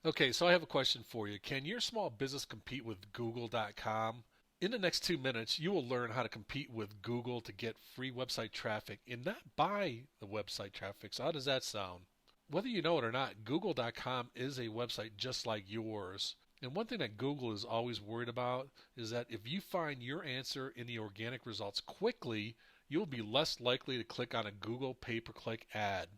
Okay, so I have a question for you. Can your small business compete with Google.com? In the next 2 minutes, you will learn how to compete with Google to get free website traffic and not buy the website traffic. So, how does that sound? Whether you know it or not, Google.com is a website just like yours. And one thing that Google is always worried about is that if you find your answer in the organic results quickly, you'll be less likely to click on a Google pay-per-click ad.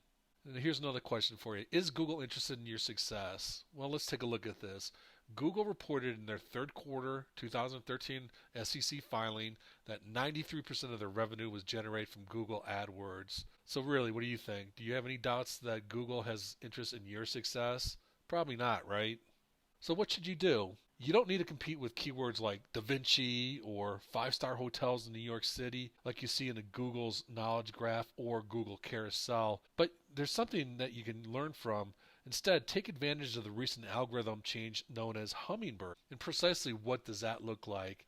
And here's another question for you. Is Google interested in your success? Well, let's take a look at this. Google reported in their third quarter 2013 SEC filing that 93% of their revenue was generated from Google Adwords. So really, what do you think? Do you have any doubts that Google has interest in your success? Probably not, right? So what should you do? You don't need to compete with keywords like Da Vinci or five-star hotels in New York City like you see in the Google's knowledge graph or Google Carousel, but there's something that you can learn from. Instead, take advantage of the recent algorithm change known as Hummingbird. And precisely what does that look like?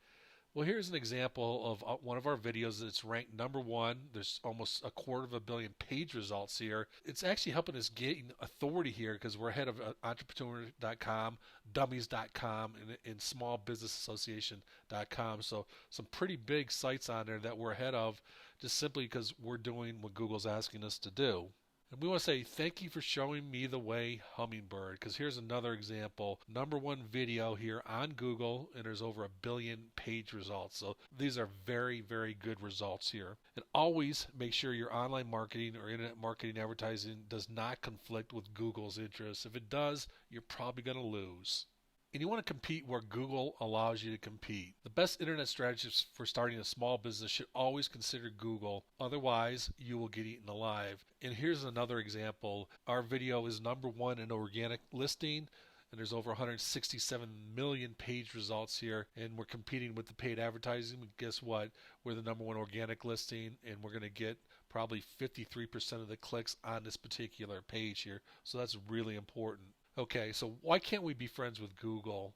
Well, here's an example of one of our videos that's ranked number one. There's almost 250 million page results here. It's actually helping us gain authority here because we're ahead of entrepreneur.com, dummies.com, and smallbusinessassociation.com. So some pretty big sites on there that we're ahead of just simply because we're doing what Google's asking us to do. And we want to say thank you for showing me the way, Hummingbird, because here's another example. Number one video here on Google, and there's over 1 billion page results. So these are very, very good results here. And always make sure your online marketing or internet marketing advertising does not conflict with Google's interests. If it does, you're probably going to lose. And you want to compete where Google allows you to compete. The best internet strategist for starting a small business should always consider Google. Otherwise, you will get eaten alive. And here's another example. Our video is number one in organic listing, and there's over 167 million page results here, and we're competing with the paid advertising. But guess what? We're the number one organic listing, and we're going to get probably 53% of the clicks on this particular page here. So that's really important. Okay, so why can't we be friends with Google?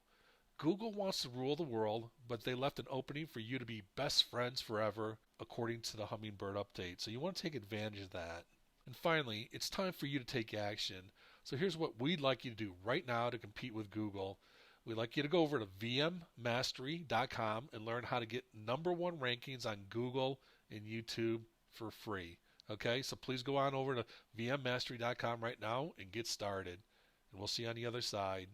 Google wants to rule the world, but they left an opening for you to be best friends forever, according to the Hummingbird update. So you want to take advantage of that. And finally, it's time for you to take action. So here's what we'd like you to do right now to compete with Google. We'd like you to go over to vmmastery.com and learn how to get number one rankings on Google and YouTube for free. Okay, so please go on over to vmmastery.com right now and get started. And we'll see you on the other side.